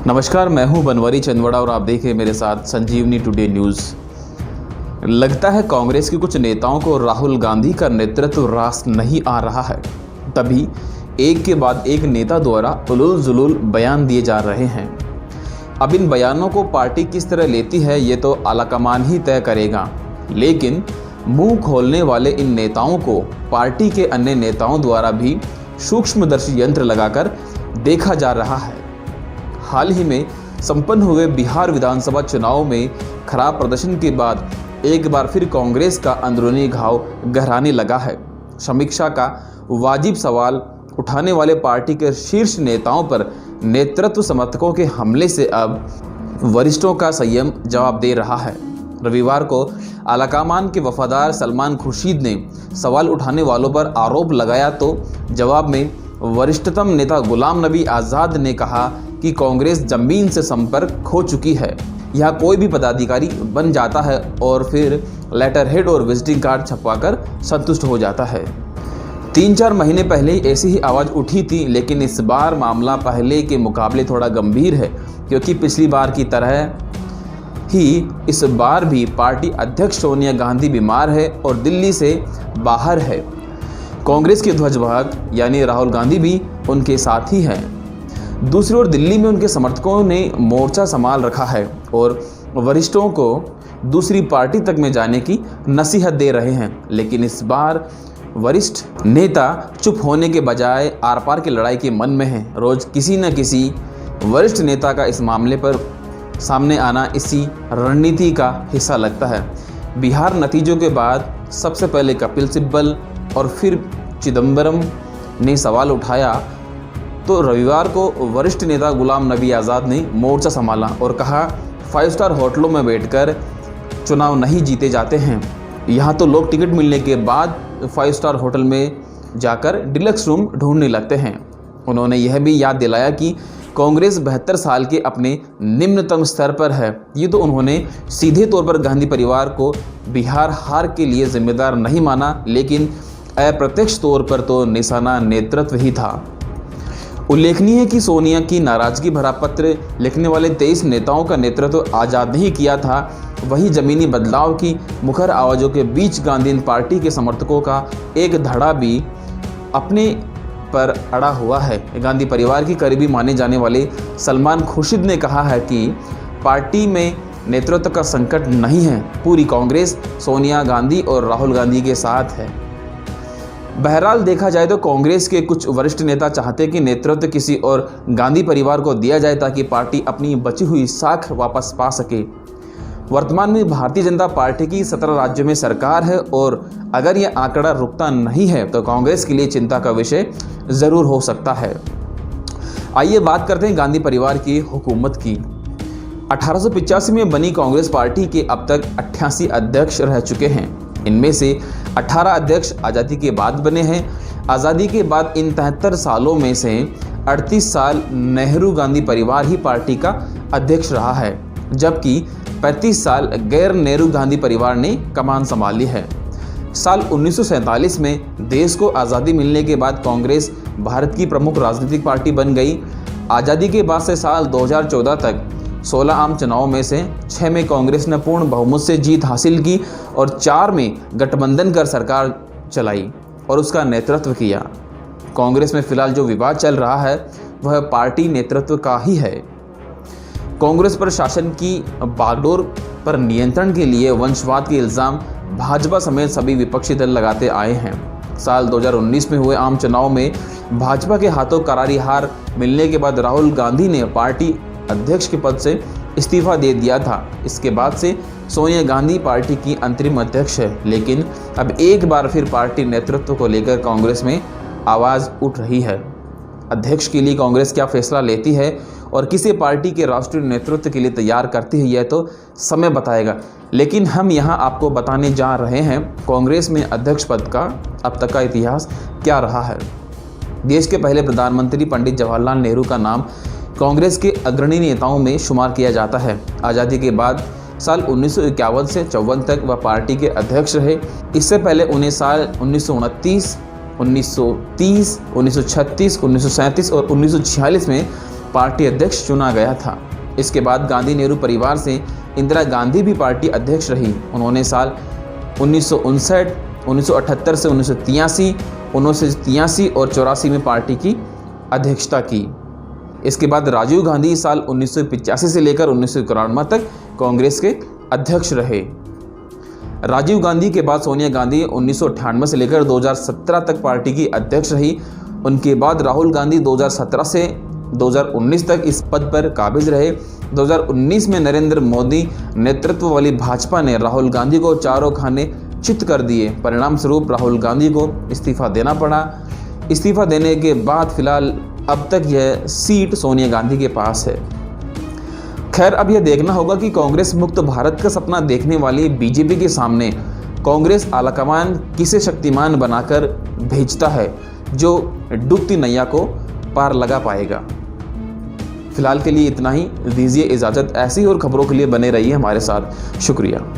नमस्कार, मैं हूं बनवारी चंदवड़ा और आप देखें मेरे साथ संजीवनी टुडे न्यूज़। लगता है कांग्रेस के कुछ नेताओं को राहुल गांधी का नेतृत्व रास नहीं आ रहा है। तभी एक के बाद एक नेता द्वारा उलूल जुलूल बयान दिए जा रहे हैं। अब इन बयानों को पार्टी किस तरह लेती है ये तो आलाकमान ही तय करेगा, लेकिन मुंह खोलने वाले इन नेताओं को पार्टी के अन्य नेताओं द्वारा भी सूक्ष्मदर्शी यंत्र लगाकर देखा जा रहा है। हाल ही में संपन्न हुए बिहार विधानसभा चुनाव में खराब प्रदर्शन के बाद एक बार फिर कांग्रेस का अंदरूनी घाव गहराने लगा है। समीक्षा का वाजिब सवाल उठाने वाले पार्टी के शीर्ष नेताओं पर नेतृत्व समर्थकों के हमले से अब वरिष्ठों का संयम जवाब दे रहा है। रविवार को आलाकमान के वफादार सलमान खुर्शीद ने सवाल उठाने वालों पर आरोप लगाया तो जवाब में वरिष्ठतम नेता गुलाम नबी आज़ाद ने कहा कि कांग्रेस जमीन से संपर्क खो चुकी है। यहाँ कोई भी पदाधिकारी बन जाता है और फिर लेटर हेड और विजिटिंग कार्ड छपवाकर संतुष्ट हो जाता है। 3-4 महीने पहले ऐसी ही आवाज़ उठी थी, लेकिन इस बार मामला पहले के मुकाबले थोड़ा गंभीर है, क्योंकि पिछली बार की तरह ही इस बार भी पार्टी अध्यक्ष सोनिया गांधी बीमार है और दिल्ली से बाहर है। कांग्रेस के ध्वजवाहक यानी राहुल गांधी भी उनके साथ ही हैं। दूसरी ओर दिल्ली में उनके समर्थकों ने मोर्चा संभाल रखा है और वरिष्ठों को दूसरी पार्टी तक में जाने की नसीहत दे रहे हैं। लेकिन इस बार वरिष्ठ नेता चुप होने के बजाय आर पार की लड़ाई के मन में हैं। रोज किसी न किसी वरिष्ठ नेता का इस मामले पर सामने आना इसी रणनीति का हिस्सा लगता है। बिहार नतीजों के बाद सबसे पहले कपिल सिब्बल और फिर चिदम्बरम ने सवाल उठाया तो रविवार को वरिष्ठ नेता गुलाम नबी आज़ाद ने मोर्चा संभाला और कहा 5 स्टार होटलों में बैठकर चुनाव नहीं जीते जाते हैं। यहाँ तो लोग टिकट मिलने के बाद 5 स्टार होटल में जाकर डिलक्स रूम ढूंढने लगते हैं। उन्होंने यह भी याद दिलाया कि कांग्रेस 72 साल के अपने निम्नतम स्तर पर है। ये तो उन्होंने सीधे तौर पर गांधी परिवार को बिहार हार के लिए जिम्मेदार नहीं माना, लेकिन अप्रत्यक्ष तौर पर तो निशाना नेतृत्व ही था। उल्लेखनीय है कि सोनिया की नाराजगी भरा पत्र लिखने वाले 23 नेताओं का नेतृत्व आज़ाद नहीं किया था। वहीं जमीनी बदलाव की मुखर आवाज़ों के बीच गांधी पार्टी के समर्थकों का एक धड़ा भी अपने पर अड़ा हुआ है। गांधी परिवार की करीबी माने जाने वाले सलमान खुर्शीद ने कहा है कि पार्टी में नेतृत्व का संकट नहीं है, पूरी कांग्रेस सोनिया गांधी और राहुल गांधी के साथ है। बहरहाल देखा जाए तो कांग्रेस के कुछ वरिष्ठ नेता चाहते कि नेतृत्व किसी और गांधी परिवार को दिया जाए ताकि पार्टी अपनी बची हुई साख वापस पा सके। वर्तमान में भारतीय जनता पार्टी की 17 राज्यों में सरकार है और अगर यह आंकड़ा रुकता नहीं है तो कांग्रेस के लिए चिंता का विषय जरूर हो सकता है। आइए बात करते हैं गांधी परिवार की हुकूमत की। 1885 में बनी कांग्रेस पार्टी के अब तक 88 अध्यक्ष रह चुके हैं। इनमें से 18 अध्यक्ष आज़ादी के बाद बने हैं। आज़ादी के बाद इन 73 सालों में से 38 साल नेहरू गांधी परिवार ही पार्टी का अध्यक्ष रहा है, जबकि 35 साल गैर नेहरू गांधी परिवार ने कमान संभाली है। साल 1947 में देश को आज़ादी मिलने के बाद कांग्रेस भारत की प्रमुख राजनीतिक पार्टी बन गई। आज़ादी के बाद से साल 2014 तक 16 आम चुनावों में से 6 में कांग्रेस ने पूर्ण बहुमत से जीत हासिल की और 4 में गठबंधन कर सरकार चलाई और उसका नेतृत्व किया। कांग्रेस में फिलहाल जो विवाद चल रहा है वह पार्टी नेतृत्व का ही है। कांग्रेस पर शासन की बागडोर पर नियंत्रण के लिए वंशवाद के इल्ज़ाम भाजपा समेत सभी विपक्षी दल लगाते आए हैं। साल 2019 में हुए आम चुनाव में भाजपा के हाथों करारी हार मिलने के बाद राहुल गांधी ने पार्टी अध्यक्ष के पद से इस्तीफा दे दिया था। इसके बाद से सोनिया गांधी पार्टी की अंतरिम अध्यक्ष है, लेकिन अब एक बार फिर पार्टी नेतृत्व को लेकर कांग्रेस में आवाज़ उठ रही है। अध्यक्ष के लिए कांग्रेस क्या फैसला लेती है और किसे पार्टी के राष्ट्रीय नेतृत्व के लिए तैयार करती है यह तो समय बताएगा, लेकिन हम यहाँ आपको बताने जा रहे हैं कांग्रेस में अध्यक्ष पद का अब तक का इतिहास क्या रहा है। देश के पहले प्रधानमंत्री पंडित जवाहरलाल नेहरू का नाम कांग्रेस के अग्रणी नेताओं में शुमार किया जाता है। आज़ादी के बाद साल 1951 से 54 तक वह पार्टी के अध्यक्ष रहे। इससे पहले उन्हें साल 1929, 1930, 1936, 1937 और 1946 में पार्टी अध्यक्ष चुना गया था। इसके बाद गांधी नेहरू परिवार से इंदिरा गांधी भी पार्टी अध्यक्ष रही। उन्होंने साल 1959, 1978 से 1983, 1983 और 84 में पार्टी की अध्यक्षता की। इसके बाद राजीव गांधी साल 1985 से लेकर 1991 तक कांग्रेस के अध्यक्ष रहे। राजीव गांधी के बाद सोनिया गांधी 1998 से लेकर 2017 तक पार्टी की अध्यक्ष रही। उनके बाद राहुल गांधी 2017 से 2019 तक इस पद पर काबिज रहे। 2019 में नरेंद्र मोदी नेतृत्व वाली भाजपा ने राहुल गांधी को चारों खाने चित कर दिए। परिणाम स्वरूप राहुल गांधी को इस्तीफा देना पड़ा। इस्तीफा देने के बाद फिलहाल अब तक यह सीट सोनिया गांधी के पास है। खैर, अब यह देखना होगा कि कांग्रेस मुक्त भारत का सपना देखने वाली बीजेपी के सामने कांग्रेस आलाकमान किसे शक्तिमान बनाकर भेजता है जो डूबती नैया को पार लगा पाएगा। फिलहाल के लिए इतना ही, दीजिए इजाज़त। ऐसी और खबरों के लिए बने रहिए हमारे साथ। शुक्रिया।